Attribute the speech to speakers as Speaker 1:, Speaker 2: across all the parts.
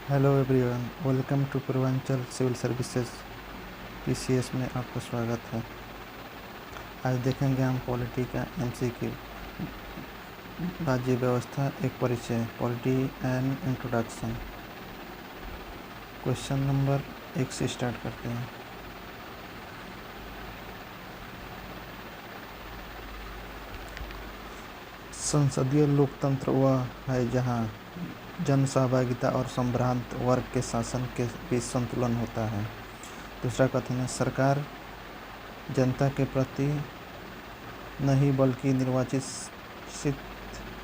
Speaker 1: Hello everyone, welcome to Purvanchal civil services PCS में आपका स्वागत है। आज देखेंगे हम पॉलिटी का एमसीक्यू। राज्य व्यवस्था एक परिचय, polity and introduction. Question number 1 से स्टार्ट करते हैं। संसदीय लोकतंत्र वह है जहां जन सहभागिता और संभ्रांत वर्ग के शासन के बीच संतुलन होता है। दूसरा कथन है, सरकार जनता के प्रति नहीं बल्कि निर्वाचित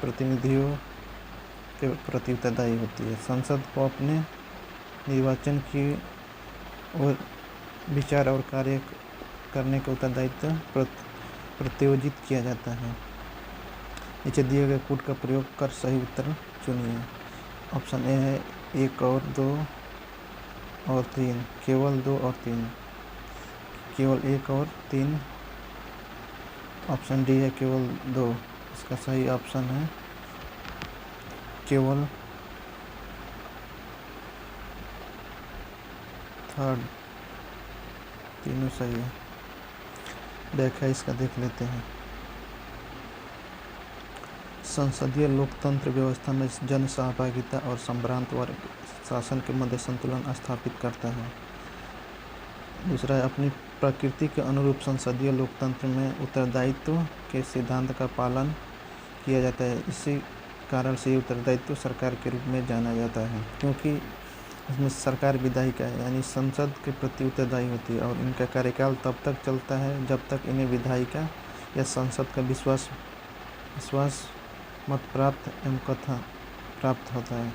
Speaker 1: प्रतिनिधियों के प्रति उत्तरदायी होती है। संसद को अपने निर्वाचन की ओर विचार और कार्य करने का उत्तरदायित्व प्रत्योजित किया जाता है। नीचे दिए गए कोड का प्रयोग कर सही उत्तर चुनिए। ऑप्शन ए है 1 और 2 और 3, केवल 2 और 3, केवल 1 और 3। ऑप्शन डी है केवल 2। इसका सही ऑप्शन है केवल थर्ड। तीनों सही है। व्याख्या इसका देख लेते हैं। संसदीय लोकतंत्र व्यवस्था में जन सहभागिता और संभ्रांत वर्ग शासन के मध्य संतुलन स्थापित करता है। दूसरा है, अपनी प्रकृति के अनुरूप संसदीय लोकतंत्र में उत्तरदायित्व के सिद्धांत का पालन किया जाता है। इसी कारण से उत्तरदायित्व सरकार के रूप में जाना जाता है, क्योंकि इसमें सरकार विधायिका है यानी संसद के प्रति उत्तरदायी होती है और इनका कार्यकाल तब तक चलता है जब तक इन्हें विधायिका या संसद का विश्वास मत प्राप्त एवं कथा प्राप्त होता है।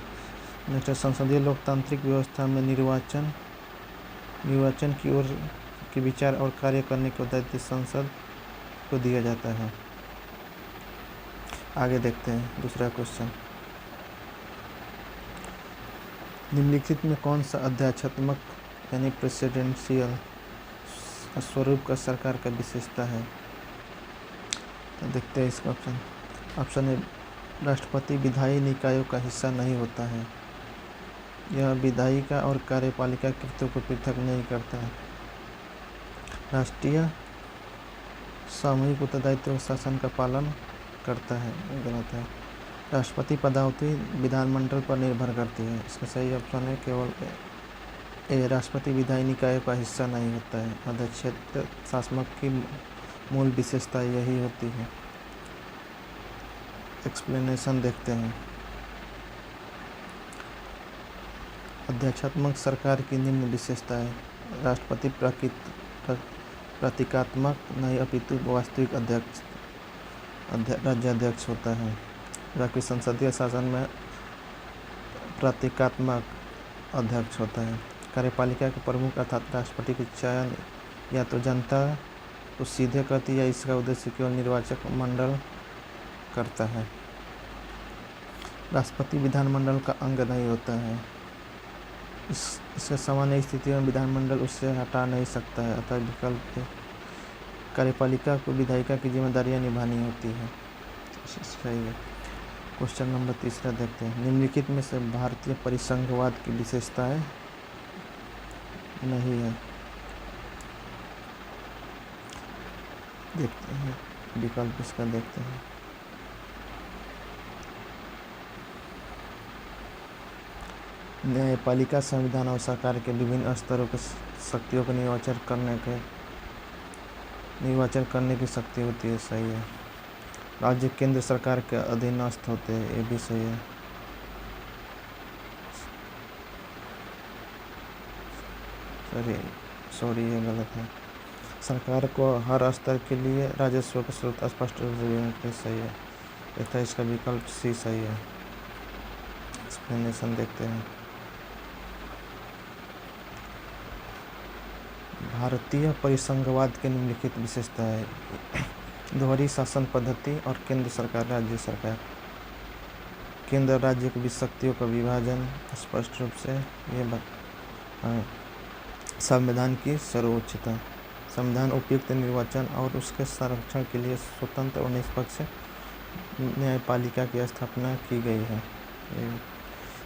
Speaker 1: नेक्स्ट, संसदीय लोकतांत्रिक व्यवस्था में निर्वाचन की ओर के विचार और कार्य करने का दायित्व संसद को दिया जाता है। आगे देखते हैं दूसरा क्वेश्चन। निम्नलिखित में कौन सा अध्यात्मक यानी प्रेसिडेंशियल स्वरूप का सरकार का विशेषता है? तो देखते हैं इसका ऑप्शन। ऑप्शन ए, राष्ट्रपति विधायी निकायों का हिस्सा नहीं होता है। यह विधायिका और कार्यपालिका कृत्यों को पृथक नहीं करता है। राष्ट्रीय सामूहिक उत्तरदायित्व शासन का पालन करता है। गलत है। राष्ट्रपति पदावधि विधानमंडल पर निर्भर करती है। इसका सही ऑप्शन है केवल ए, राष्ट्रपति विधायी निकायों का हिस्सा नहीं होता है। अध्यक्षीय शासक की मूल विशेषता यही होती है। एक्सप्लेनेशन देखते हैं। अध्यात्मक सरकार की निम्न विशेषता है। राष्ट्रपति प्रतीकात्मक नहीं अपितु वास्तविक राज्याध्यक्ष होता है, जबकि संसदीय शासन में प्रतीकात्मक अध्यक्ष होता है। कार्यपालिका के प्रमुख अर्थात राष्ट्रपति के चयन या तो जनता को सीधे करती है या इसका उद्देश्य केवल निर्वाचक मंडल करता है। राष्ट्रपति विधानमंडल का अंग नहीं होता है। इससे सामान्य स्थितियों में विधानमंडल उससे हटा नहीं सकता है, अतः विकल्प कार्यपालिका को विधायिका की जिम्मेदारियां निभानी होती है। सही है। क्वेश्चन नंबर 3 देखते हैं। निम्नलिखित में से भारतीय परिसंघवाद की विशेषताएं नहीं है। देखते हैं विकल्प इसका देखते हैं। न्यायपालिका संविधान और सरकार के विभिन्न स्तरों के शक्तियों का निर्वाचन करने की शक्ति होती है। सही है। राज्य केंद्र सरकार के अधीनस्थ होते हैं। ये भी सही है। सॉरी ये गलत है। सरकार को हर स्तर के लिए राजस्व का स्रोत स्पष्ट रूप से देना सही है। तथा इसका विकल्प सी सही है। एक्सप्लेनेशन देखते हैं। भारतीय परिसंघवाद के निम्नलिखित विशेषता है। दोहरी शासन पद्धति और केंद्र सरकार राज्य सरकार। केंद्र राज्य के बीच शक्तियों का विभाजन स्पष्ट रूप से ये संविधान की सर्वोच्चता। संविधान उपयुक्त निर्वाचन और उसके संरक्षण के लिए स्वतंत्र और निष्पक्ष न्यायपालिका की स्थापना की गई है।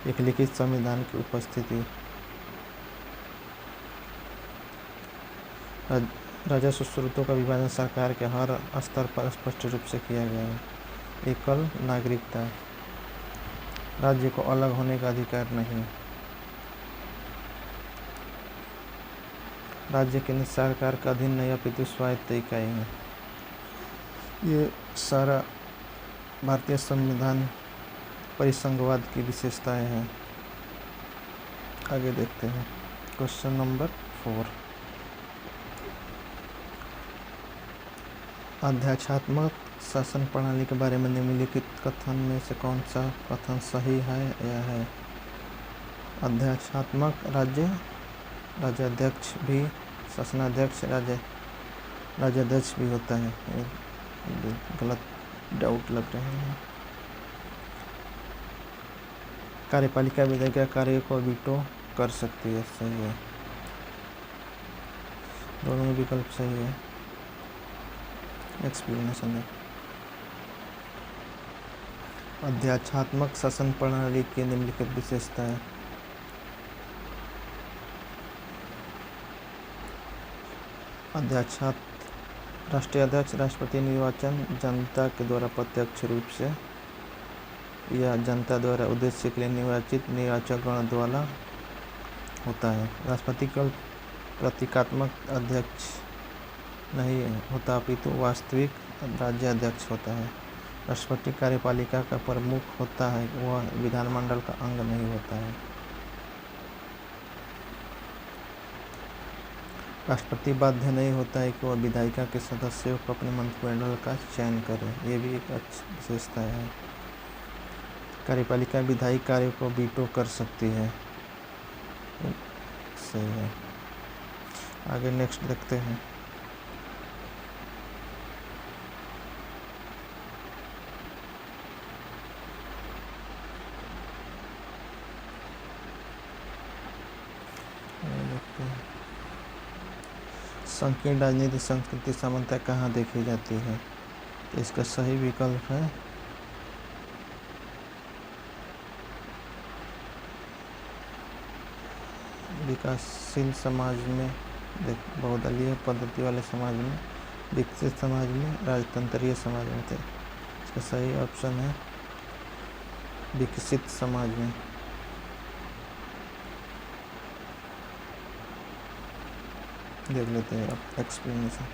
Speaker 1: एक लिखित संविधान की उपस्थिति। राजस्व स्रोतों का विभाजन सरकार के हर स्तर पर स्पष्ट रूप से किया गया है। एकल नागरिकता, राज्य को अलग होने का अधिकार नहीं। राज्य केंद्र सरकार का अधीन नहीं अपितु स्वायत्त इकाई है। ये सारा भारतीय संविधान परिसंघवाद की विशेषताएं हैं। आगे देखते हैं क्वेश्चन नंबर 4। अध्यात्मात्मक शासन प्रणाली के बारे में निम्नलिखित कथन में से कौन सा कथन सही है या है? अध्यात्मात्मक राज्याध्यक्ष भी शासनाध्यक्ष राज्याध्यक्ष भी होता है। गलत डाउट लग रहे हैं। कार्यपालिका विधायिका कार्य को वीटो कर सकती है, सही है। दोनों विकल्प सही है। एक्सप्लेनेशन है। अध्यात्मात्मक शासन प्रणाली की निम्नलिखित विशेषता है। राष्ट्रीय अध्यक्ष राष्ट्रपति निर्वाचन जनता के द्वारा प्रत्यक्ष रूप से या जनता द्वारा उद्देश्य के लिए निर्वाचित निर्वाचकगण द्वारा होता है। राष्ट्रपति केवल प्रतीकात्मक अध्यक्ष नहीं होता अपितु वास्तविक राज्याध्यक्ष होता है। राष्ट्रपति कार्यपालिका का प्रमुख होता है, वह विधानमंडल का अंग नहीं होता है। राष्ट्रपति बाध्य नहीं होता है कि वह विधायिका के सदस्यों को अपने मंत्रिमंडल का चयन करे, ये भी एक अच्छी विशेषता है। कार्यपालिका विधायी कार्य को वीटो कर सकती है, सही है। आगे नेक्स्ट देखते हैं। संकीर्ण राजनीतिक संस्कृति सामान्यतः कहाँ देखी जाती है? तो इसका सही विकल्प है विकासशील समाज में, बहुदलीय पद्धति वाले समाज में, विकसित समाज में, राजतंत्रीय समाज में थे। इसका सही ऑप्शन है विकसित समाज में। देख लेते हैं अब एक्सप्लेनेशन।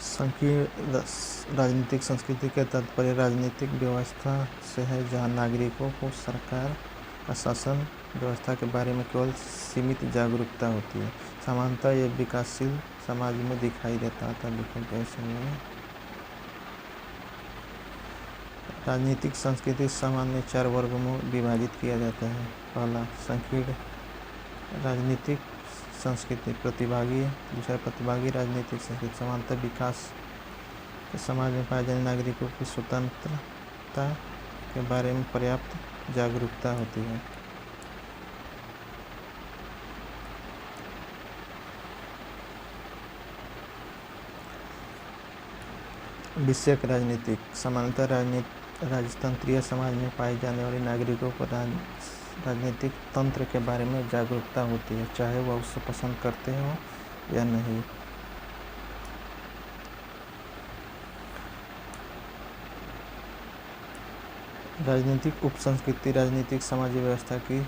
Speaker 1: संकीर्ण राजनीतिक संस्कृति के तात्पर्य राजनीतिक व्यवस्था से है जहां नागरिकों को सरकार का शासन व्यवस्था के बारे में केवल सीमित जागरूकता होती है। सामान्यतः ये विकासशील समाज में दिखाई देता था, लेकिन ऐसे नहीं है। राजनीतिक संस्कृति सामान्य 4 वर्गों में विभाजित किया जाता है। पहला संकीर्ण राजनीतिक संस्कृति प्रतिभागी, दूसरा प्रतिभागी राजनीतिक संस्कृति सामान्यतः विकास के समाज में पाए जाने नागरिकों की स्वतंत्रता के बारे में पर्याप्त जागरूकता होती है। विषयक राजनीतिक सामान्यतः राजतंत्रीय समाज में पाए जाने वाले नागरिकों को राजनीतिक तंत्र के बारे में जागरूकता होती है, चाहे वह उसे पसंद करते हो या नहीं। राजनीतिक उपसंस्कृति राजनीतिक सामाजिक व्यवस्था की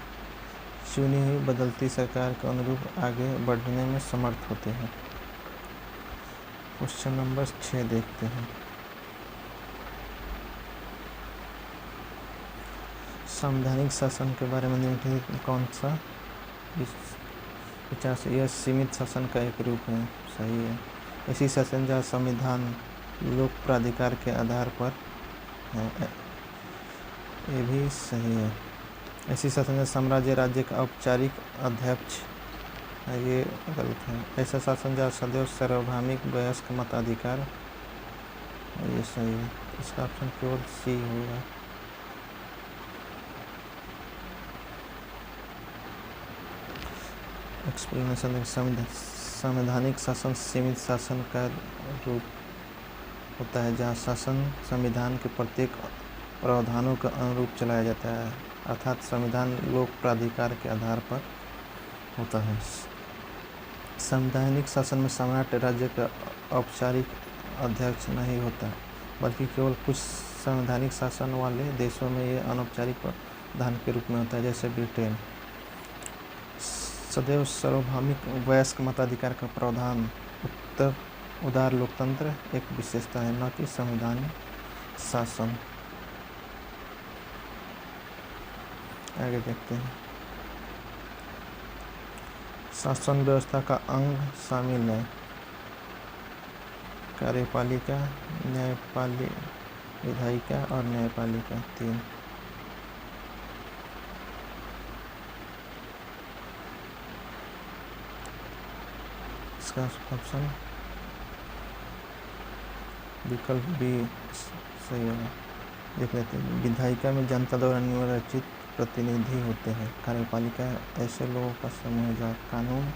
Speaker 1: चुनी हुई बदलती सरकार के अनुरूप आगे बढ़ने में समर्थ होते हैं। क्वेश्चन नंबर 6 देखते हैं। संवैधानिक शासन के बारे में निम्नलिखित कौन सा विचार से? यह सीमित शासन का एक रूप है, सही है। ऐसी शासन जहाँ संविधान लोक प्राधिकार के आधार पर है, ये भी सही है। ऐसी शासन जहाँ साम्राज्य राज्य का औपचारिक अध्यक्ष है, ये गलत है। ऐसा शासन जहाँ सदैव सार्वभौमिक वयस्क मताधिकार, ये सही है। इसका ऑप्शन केवल सी होगा। एक्सप्लेनेशन। संवैधानिक शासन सीमित शासन का रूप होता है जहाँ शासन संविधान के प्रत्येक प्रावधानों के अनुरूप चलाया जाता है। अर्थात संविधान लोक प्राधिकार के आधार पर होता है। संवैधानिक शासन में सम्राट राज्य का औपचारिक अध्यक्ष नहीं होता, बल्कि केवल कुछ संवैधानिक शासन वाले देशों में ये अनौपचारिक प्रधान के रूप में होता है, जैसे ब्रिटेन। सदैव सार्वभौमिक वयस्क मताधिकार का प्रावधान उदार लोकतंत्र एक विशेषता है, न कि संवैधानिक शासन। आगे देखते हैं। शासन व्यवस्था का अंग शामिल है कार्यपालिका, न्यायपालिका, विधायिका और न्यायपालिका, 3। इसका ऑप्शन विकल्प बी सही होगा। देख लेते हैं। विधायिका में जनता द्वारा निर्वाचित प्रतिनिधि होते हैं। कार्यपालिका ऐसे लोगों का समूह है जो कानून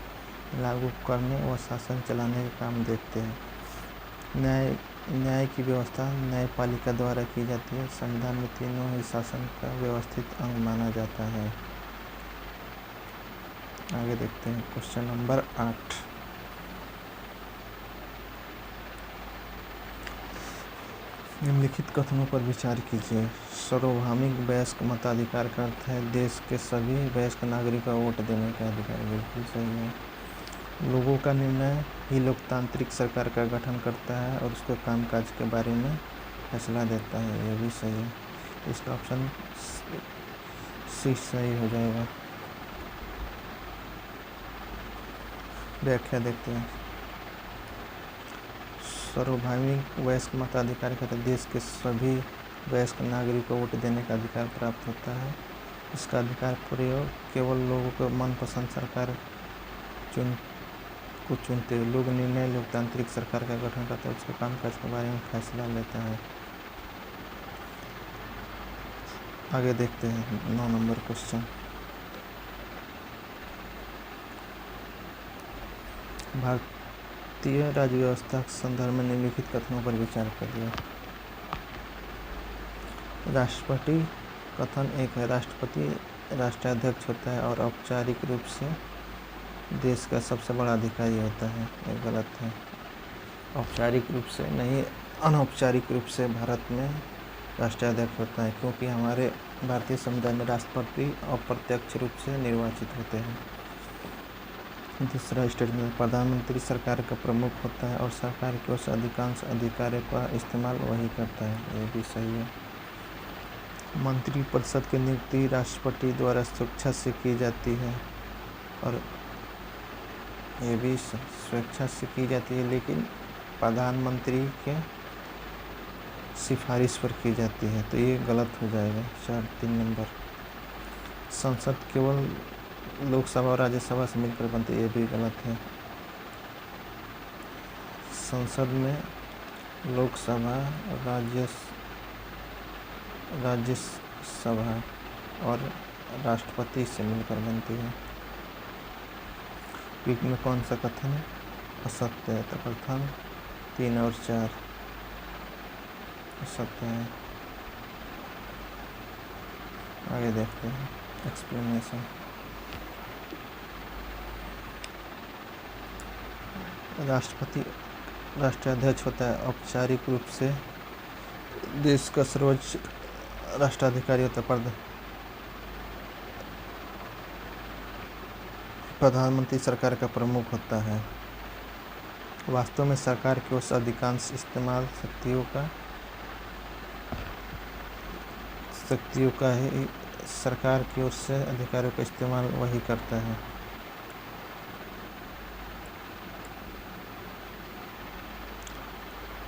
Speaker 1: लागू करने व शासन चलाने का काम देखते हैं। न्याय की व्यवस्था न्यायपालिका द्वारा की जाती है। संविधान में तीनों ही शासन का व्यवस्थित अंग माना जाता है। आगे देखते हैं। Question number 8। निम्नलिखित कथनों पर विचार कीजिए। सार्वभौमिक वयस्क मताधिकार का अर्थ है देश के सभी वयस्क नागरिकों को वोट देने का अधिकार। बिल्कुल सही है। लोगों का निर्णय ही लोकतांत्रिक सरकार का गठन करता है और उसके कामकाज के बारे में फैसला देता है। यह भी सही है। इसका ऑप्शन सी सही हो जाएगा। व्याख्या देखते हैं। सार्वभौमिक वयस्क मताधिकार का देश के सभी वयस्क नागरिकों को वोट देने का अधिकार प्राप्त होता है। इसका अधिकार प्रयोग केवल लोगों को मनपसंद सरकार चुनते हुए लोग निर्णय लोकतांत्रिक सरकार का गठन करता है, उसके कामकाज के बारे में फैसला लेता है। आगे देखते हैं 9 नंबर क्वेश्चन। भारतीय राज्य व्यवस्था के संदर्भ में निम्नलिखित कथनों पर विचार करिए। राष्ट्रपति कथन 1 है। राष्ट्रपति राष्ट्राध्यक्ष होता है और औपचारिक रूप से देश का सबसे बड़ा अधिकारी होता है। ये गलत है। औपचारिक रूप से नहीं, अनौपचारिक रूप से भारत में राष्ट्राध्यक्ष होता है, क्योंकि हमारे भारतीय संविधान में राष्ट्रपति अप्रत्यक्ष रूप से निर्वाचित होते हैं। दूसरा स्टेटमेंट, प्रधानमंत्री सरकार का प्रमुख होता है और सरकार की ओर से अधिकांश अधिकारों का इस्तेमाल वही करता है। ये भी सही है। मंत्रिपरिषद की नियुक्ति राष्ट्रपति द्वारा स्वेच्छा से की जाती है और ये भी स्वेच्छा से की जाती है, लेकिन प्रधानमंत्री के सिफारिश पर की जाती है, तो ये गलत हो जाएगा। 3 नंबर। संसद केवल लोकसभा और राज्यसभा से मिलकर बनती है। ये भी गलत है। संसद में लोकसभा, राज्यसभा और राष्ट्रपति से मिलकर बनती है। वीक में कौन सा कथन असत्य है? तो प्रथम 3 और 4 असत्य है। आगे देखते हैं एक्सप्लेनेशन। राष्ट्रपति राष्ट्राध्यक्ष होता है। औपचारिक रूप से देश का सर्वोच्च राष्ट्राधिकारी होता है। प्रधानमंत्री सरकार का प्रमुख होता है। वास्तव में सरकार की ओर से अधिकांश इस्तेमाल शक्तियों का ही सरकार की ओर से अधिकारियों का इस्तेमाल वही करता है।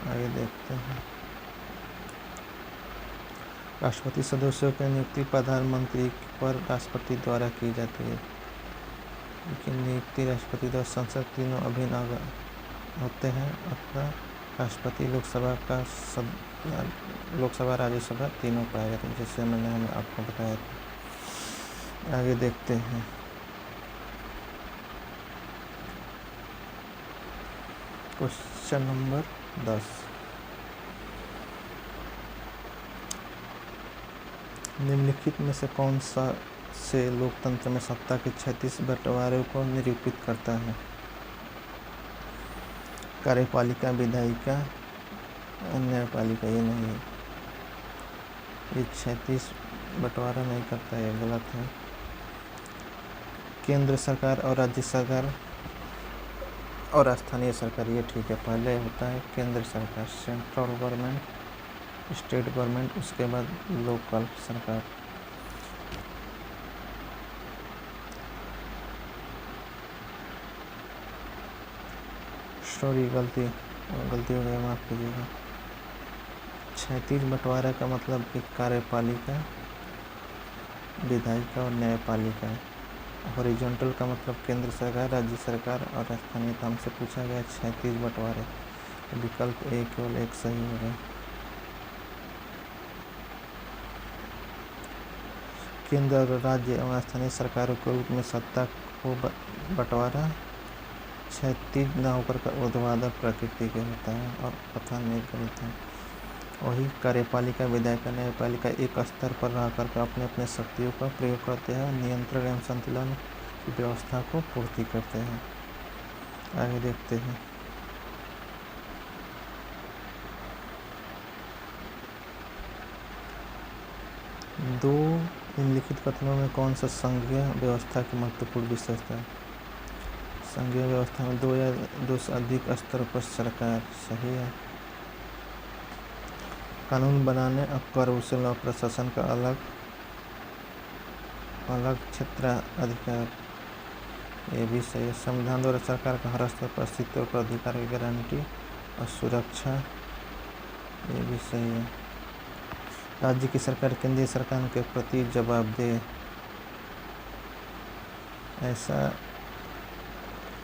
Speaker 1: आगे देखते हैं। राष्ट्रपति सदस्यों की नियुक्ति प्रधानमंत्री पर राष्ट्रपति द्वारा की जाती है, लेकिन नियुक्ति राष्ट्रपति द्वारा संसद तीनों अभिन्न होते हैं अथवा राष्ट्रपति लोकसभा राज्यसभा तीनों पाए जाते हैं, जैसे मैंने आपको बताया था। आगे देखते हैं। Question number 10। निम्नलिखित में से कौन सा से लोकतंत्र में सत्ता के 36 बंटवारे को निरूपित करता है? कार्यपालिका, विधायिका, न्यायपालिका। ये नहीं है, ये 36 बंटवारा नहीं करता, ये गलत है। केंद्र सरकार और राज्य सरकार और स्थानीय सरकार, ये ठीक है। पहले होता है केंद्र सरकार, सेंट्रल गवर्नमेंट, स्टेट गवर्नमेंट, उसके बाद लोकल सरकार। सॉरी, गलती हो गया, माफ़ कीजिएगा। 36 बंटवारा का मतलब कि कार्यपालिका, विधायिका और न्यायपालिका। हॉरिजॉन्टल का मतलब केंद्र सरकार, राज्य सरकार और स्थानीय। हमसे पूछा गया 36 बंटवारे, विकल्प ए केवल एक सही होगा। केंद्र और राज्य एवं स्थानीय सरकारों के रूप में सत्ता को बंटवारा 36 न होकर का ऊर्ध्वाधर प्रकृति के होता है और कथन एक गलत है। वही कार्यपालिका, विधायिका, न्यायपालिका एक स्तर पर रह कर अपने अपने शक्तियों का प्रयोग करते हैं, नियंत्रण एवं संतुलन की व्यवस्था को पूर्ति करते हैं। आगे देखते हैं। दो निम्नलिखित कथनों में कौन सा संघीय व्यवस्था की महत्वपूर्ण विशेषता है? संघीय व्यवस्था में 2 या 2 से अधिक स्तर पर सरकार, सही है। कानून बनाने और कर वसूलने और प्रशासन का अलग क्षेत्राधिकार, ये भी सही है। संविधान द्वारा सरकार का हर स्तर पर अस्तित्व और अधिकार की गारंटी और सुरक्षा, ये भी सही है। राज्य की सरकार केंद्रीय सरकार के प्रति जवाबदेह, ऐसा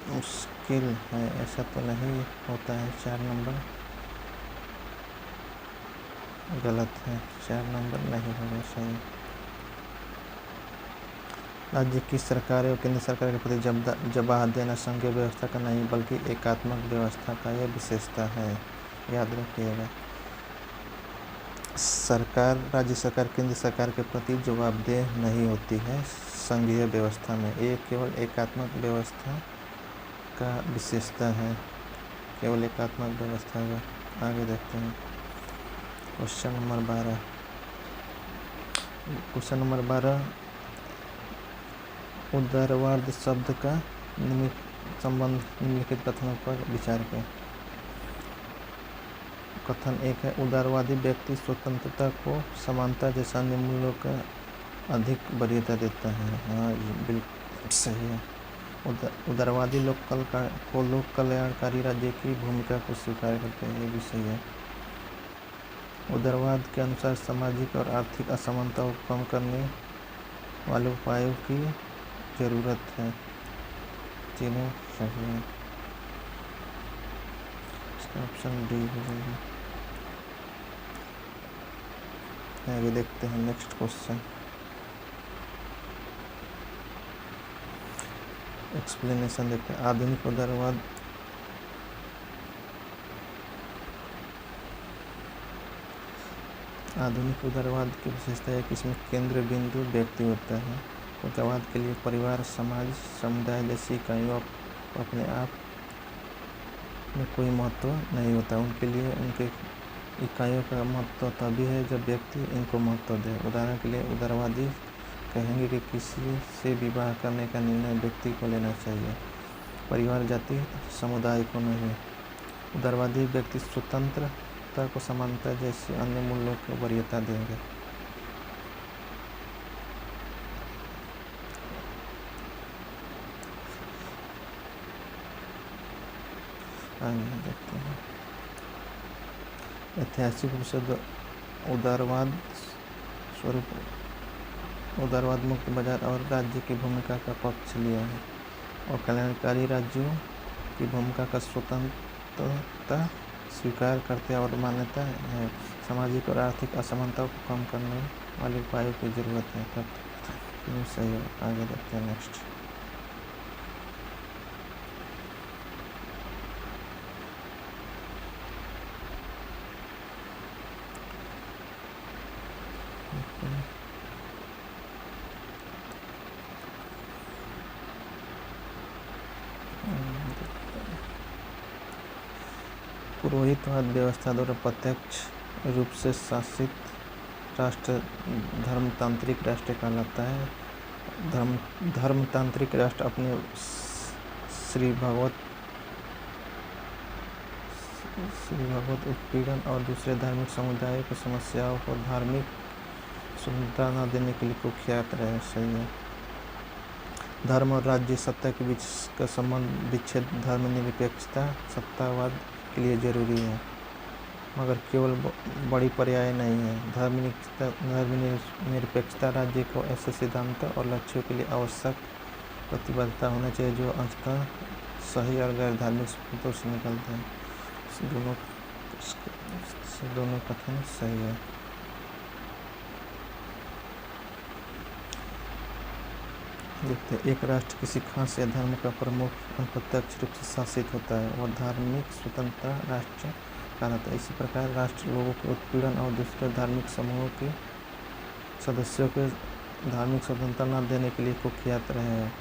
Speaker 1: मुश्किल है, ऐसा तो नहीं होता है। 4 नंबर गलत है, 4 नंबर नहीं होगा सही। राज्य की सरकार और केंद्र सरकार के प्रति जवाब देना संघीय व्यवस्था का नहीं बल्कि एकात्मक व्यवस्था का यह विशेषता है, याद रखिएगा। सरकार, राज्य सरकार केंद्र सरकार के प्रति जवाबदेह नहीं होती है संघीय व्यवस्था में, ये केवल एकात्मक व्यवस्था का विशेषता है, केवल एकात्मक व्यवस्था का। आगे देखते हैं क्वेश्चन नंबर 12। क्वेश्चन नंबर 12, उदारवाद शब्द का संबंध निम्नलिखित कथनों पर विचार करें। कथन 1 है, उदारवादी व्यक्ति स्वतंत्रता को समानता जैसा अन्य मूल्यों का अधिक वरीयता देता है। हाँ, बिल्कुल सही है। उदारवादी लोक कल्याणकारी राज्य की भूमिका को स्वीकार करते हैं, ये भी सही है। उदारवाद के अनुसार सामाजिक और आर्थिक असमानता को कम करने वाले उपायों की जरूरत है, तीनों सही है। इसका ऑप्शन डी हो जाएगा। आगे देखते हैं नेक्स्ट क्वेश्चन। एक्सप्लेनेशन देखते हैं। आधुनिक उदारवाद की विशेषता है कि इसमें केंद्र बिंदु व्यक्ति होता है। उदारवाद के लिए परिवार, समाज, समुदाय जैसी इकाइयों अपने आप में कोई महत्व नहीं होता। उनके लिए उनके इकाइयों का महत्व तभी है जब व्यक्ति इनको महत्व दे। उदाहरण के लिए उदारवादी कहेंगे कि किसी से विवाह करने का निर्णय व्यक्ति को लेना चाहिए, परिवार, जाति, समुदाय को नहीं। उदारवादी व्यक्ति स्वतंत्रता को समानता जैसे अन्य मूल्यों को वरीयता देंगे। आगे देखते हैं। ऐतिहासिक रूप से उदारवाद स्वरूप उदारवाद मुक्त बाजार और राज्य की भूमिका का पक्ष लिया है और कल्याणकारी राज्यों की भूमिका का स्वतंत्रता स्वीकार करते और मान्यता है। सामाजिक और आर्थिक असमानता को कम करने वाले उपायों की जरूरत है, तब सही है। आगे देखते हैं नेक्स्ट। पुरोहितवाद व्यवस्था द्वारा प्रत्यक्ष रूप से शासित राष्ट्र धर्मतांत्रिक राष्ट्र कहलाता है। धर्मतांत्रिक राष्ट्र अपने श्री भगवत उत्पीड़न और दूसरे धार्मिक समुदायों की समस्याओं को धार्मिक स्वतंत्रता न देने के लिए कुख्यात रहे। सही है। धर्म और राज्य सत्ता के बीच का संबंध विच्छेद धर्मनिरपेक्षता सत्तावाद के लिए जरूरी है, मगर केवल बड़ी पर्याय नहीं है। धर्मनिरपेक्षता राज्य को ऐसे सिद्धांतों और लक्ष्यों के लिए आवश्यक प्रतिबद्धता होना चाहिए जो अंततः सही और गैर धार्मिक स्रोतों से निकलते हैं। दोनों कथन सही है। देखते हैं, एक राष्ट्र किसी खास या धर्म का प्रमुख अप्रत्यक्ष रूप से शासित होता है और धार्मिक स्वतंत्रता राष्ट्र कहलाता है। इसी प्रकार राष्ट्र लोगों के उत्पीड़न और दूसरे धार्मिक समूहों के सदस्यों के धार्मिक स्वतंत्रता न देने के लिए कुख्यात रहे हैं।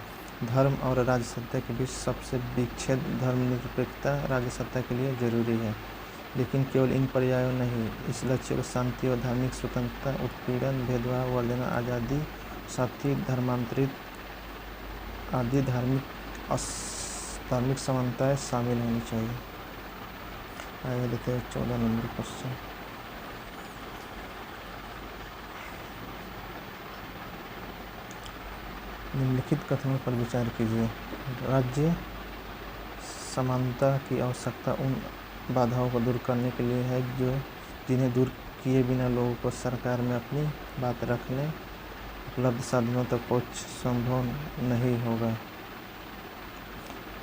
Speaker 1: धर्म और राज्य सत्ता के बीच सबसे विच्छेद धर्मनिरपेक्षता राज्य सत्ता के लिए जरूरी है, लेकिन केवल इन पर्यायों नहीं। इस लक्ष्य को शांति और धार्मिक स्वतंत्रता, उत्पीड़न, भेदभाव, वर्जना, आज़ादी, साथी, धर्मांतरित आदि धार्मिक समानताएं शामिल होनी चाहिए। आगे देते हैं 14 नंबर क्वेश्चन। निम्नलिखित कथनों पर विचार कीजिए। राज्य समानता की आवश्यकता उन बाधाओं को दूर करने के लिए है जिन्हें दूर किए बिना लोगों को सरकार में अपनी बात रखने उपलब्ध साधनों तक पहुँच संभव नहीं होगा।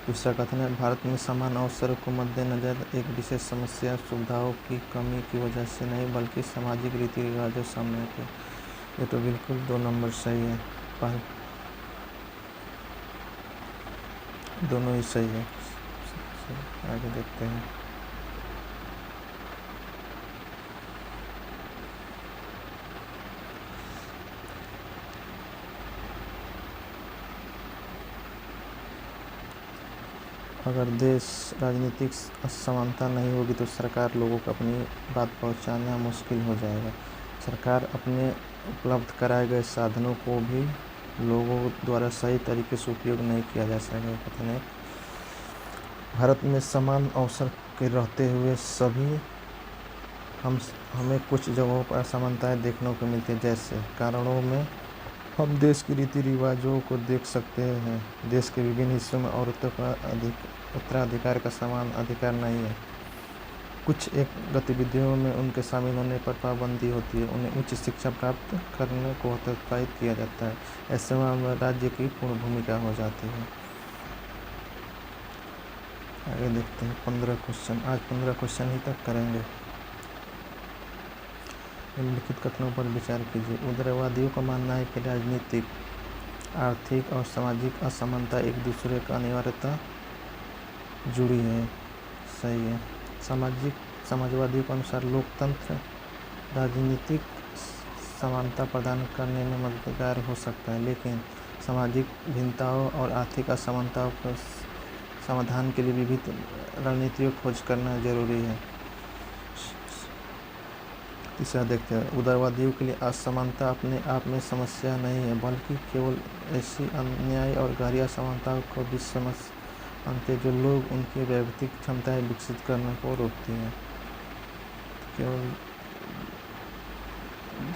Speaker 1: दूसरा कथन है, भारत में समान अवसरों को मद्देनजर एक विशेष समस्या सुविधाओं की कमी की वजह से नहीं बल्कि सामाजिक रीति रिवाजों सामने आते हैं। ये तो बिल्कुल 2 नंबर सही है। दोनों ही सही है। आगे देखते हैं। अगर देश राजनीतिक असमानता नहीं होगी तो सरकार लोगों को अपनी बात पहुंचाना मुश्किल हो जाएगा। सरकार अपने उपलब्ध कराए गए साधनों को भी लोगों द्वारा सही तरीके से उपयोग नहीं किया जा सकेगा। कथन है, भारत में समान अवसर के रहते हुए हमें कुछ जगहों पर असमानताएं देखने को मिलती है। जैसे कारणों में हम देश के रीति रिवाजों को देख सकते हैं। देश के विभिन्न हिस्सों में औरतों का उत्तराधिकार का समान अधिकार नहीं है। कुछ एक गतिविधियों में उनके शामिल होने पर पाबंदी होती है। उन्हें उच्च शिक्षा प्राप्त करने को हतोत्साहित किया जाता है। ऐसे में राज्य की पूर्ण भूमिका हो जाती है। आगे देखते हैं 15 क्वेश्चन। आज 15 क्वेश्चन ही तक करेंगे। निम्नलिखित कथनों पर विचार कीजिए। उदारवादियों का मानना है कि राजनीतिक, आर्थिक और सामाजिक असमानता एक दूसरे का अनिवार्यता जुड़ी है। सही है। समाजवादियों के अनुसार लोकतंत्र राजनीतिक समानता प्रदान करने में मददगार हो सकता है, लेकिन सामाजिक भिन्नताओं और आर्थिक असमानताओं के समाधान के लिए विविध रणनीतियों की खोज करना जरूरी है। तीसरा देखते हैं। उदारवादियों के लिए असमानता अपने आप में समस्या नहीं है, बल्कि केवल ऐसी अन्याय और गहरी असमानताओं को भी मानते हैं जो लोग उनकी वैयक्तिक क्षमताएं विकसित करने को रोकती हैं। केवल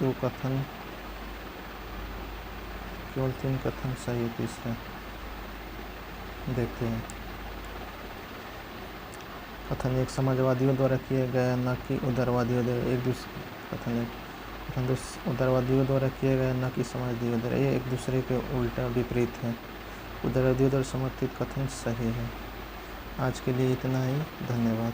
Speaker 1: 2 कथन, केवल 3 कथन सही है। तीसरा देखते हैं। कथन 1, समाजवादियों द्वारा किए गए न कि उदारवादियों द्वारा एक दूसरे कथन 1 उदारवादियों द्वारा किए गए न कि समाजवादियों द्वारा, ये एक दूसरे के उल्टा विपरीत है। उदारवादियों द्वारा समर्थित कथन सही है। आज के लिए इतना ही। धन्यवाद।